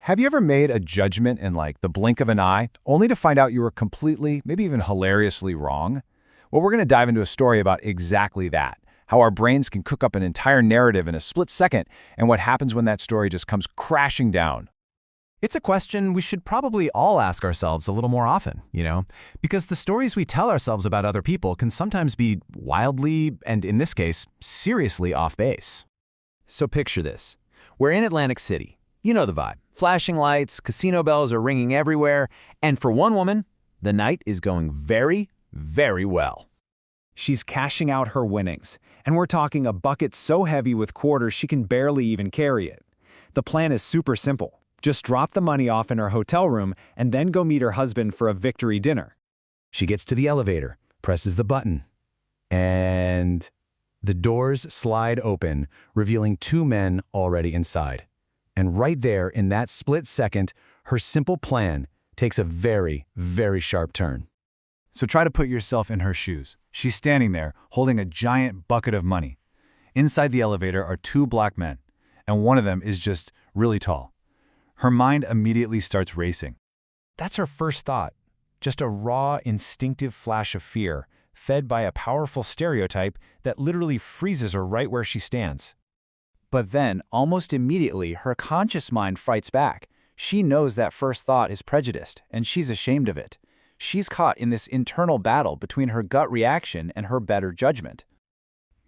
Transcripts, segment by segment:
Have you ever made a judgment in like the blink of an eye, only to find out you were completely, maybe even hilariously wrong? Well, we're going to dive into a story about exactly that, how our brains can cook up an entire narrative in a split second, and what happens when that story just comes crashing down. It's a question we should probably all ask ourselves a little more often, because the stories we tell ourselves about other people can sometimes be wildly, and in this case, seriously off base. So picture this. We're in Atlantic City. You know the vibe. Flashing lights, casino bells are ringing everywhere, and for one woman, the night is going very, very well. She's cashing out her winnings, and we're talking a bucket so heavy with quarters she can barely even carry it. The plan is super simple. Just drop the money off in her hotel room and then go meet her husband for a victory dinner. She gets to the elevator, presses the button, and the doors slide open, revealing two men already inside. And right there, in that split second, her simple plan takes a very, very sharp turn. So try to put yourself in her shoes. She's standing there, holding a giant bucket of money. Inside the elevator are two black men, and one of them is just really tall. Her mind immediately starts racing. That's her first thought, just a raw, instinctive flash of fear, fed by a powerful stereotype that literally freezes her right where she stands. But then, almost immediately, her conscious mind fights back. She knows that first thought is prejudiced, and she's ashamed of it. She's caught in this internal battle between her gut reaction and her better judgment.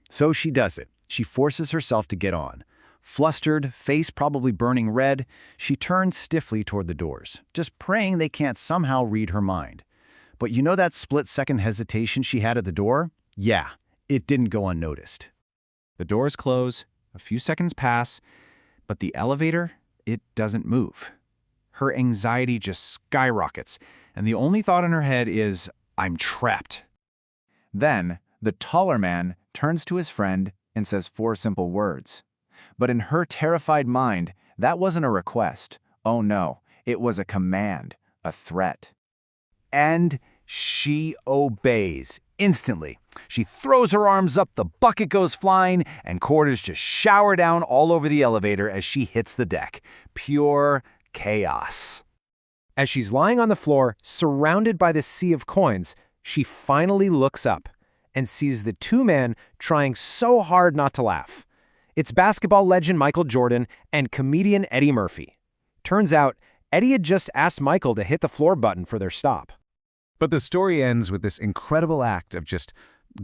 So she does it. She forces herself to get on. Flustered, face probably burning red, she turns stiffly toward the doors, just praying they can't somehow read her mind. But you know that split-second hesitation she had at the door? Yeah, it didn't go unnoticed. The doors close, a few seconds pass, but the elevator, it doesn't move. Her anxiety just skyrockets, and the only thought in her head is, I'm trapped. Then, the taller man turns to his friend and says 4 simple words. But in her terrified mind, that wasn't a request. Oh no, it was a command, a threat. And she obeys instantly. She throws her arms up, the bucket goes flying, and quarters just shower down all over the elevator as she hits the deck. Pure chaos. As she's lying on the floor, surrounded by the sea of coins, she finally looks up and sees the two men trying so hard not to laugh. It's basketball legend Michael Jordan and comedian Eddie Murphy. Turns out, Eddie had just asked Michael to hit the floor button for their stop. But the story ends with this incredible act of just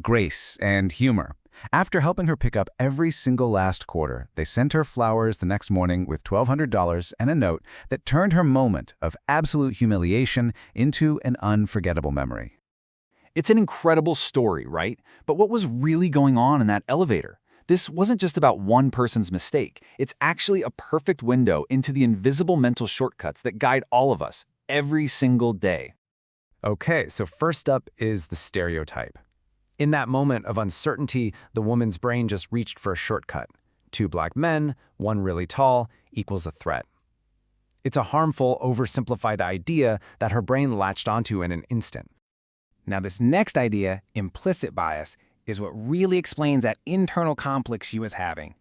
grace and humor. After helping her pick up every single last quarter, they sent her flowers the next morning with $1,200 and a note that turned her moment of absolute humiliation into an unforgettable memory. It's an incredible story, right? But what was really going on in that elevator? This wasn't just about one person's mistake. It's actually a perfect window into the invisible mental shortcuts that guide all of us every single day. Okay, so first up is the stereotype. In that moment of uncertainty, the woman's brain just reached for a shortcut. 2 black men, one really tall, equals a threat. It's a harmful, oversimplified idea that her brain latched onto in an instant. Now this next idea, implicit bias, is what really explains that internal conflict she was having.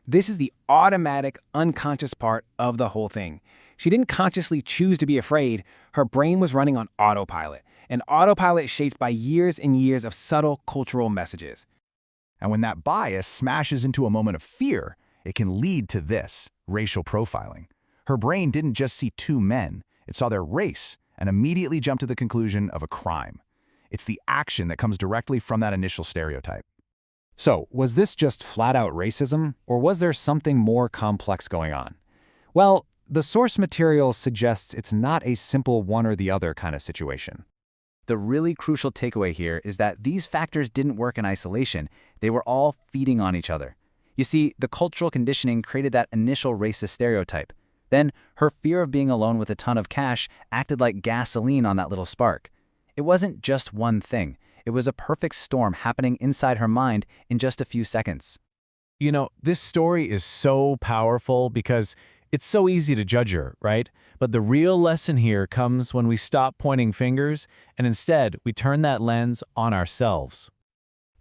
This is the automatic, unconscious part of the whole thing. She didn't consciously choose to be afraid. Her brain was running on autopilot. And autopilot shaped by years and years of subtle cultural messages. And when that bias smashes into a moment of fear, it can lead to this, racial profiling. Her brain didn't just see 2 men, it saw their race and immediately jumped to the conclusion of a crime. It's the action that comes directly from that initial stereotype. So, was this just flat-out racism, or was there something more complex going on? Well, the source material suggests it's not a simple one or the other kind of situation. The really crucial takeaway here is that these factors didn't work in isolation. They were all feeding on each other. You see, the cultural conditioning created that initial racist stereotype. Then, her fear of being alone with a ton of cash acted like gasoline on that little spark. It wasn't just one thing. It was a perfect storm happening inside her mind in just a few seconds. You know, this story is so powerful because it's so easy to judge her, right? But the real lesson here comes when we stop pointing fingers and instead we turn that lens on ourselves.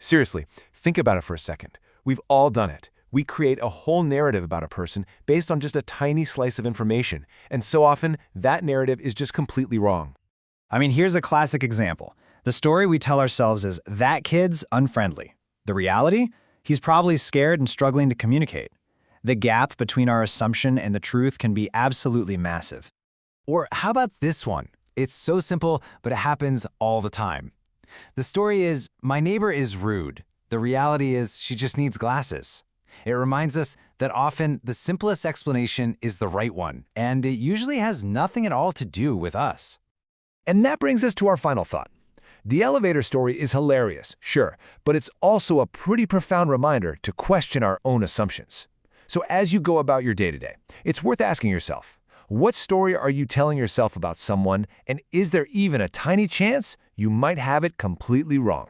Seriously, think about it for a second. We've all done it. We create a whole narrative about a person based on just a tiny slice of information, and so often, that narrative is just completely wrong. I mean, here's a classic example. The story we tell ourselves is, that kid's unfriendly. The reality? He's probably scared and struggling to communicate. The gap between our assumption and the truth can be absolutely massive. Or how about this one? It's so simple, but it happens all the time. The story is, my neighbor is rude. The reality is, she just needs glasses. It reminds us that often the simplest explanation is the right one, and it usually has nothing at all to do with us. And that brings us to our final thought. The elevator story is hilarious, sure, but it's also a pretty profound reminder to question our own assumptions. So as you go about your day-to-day, it's worth asking yourself, what story are you telling yourself about someone, and is there even a tiny chance you might have it completely wrong?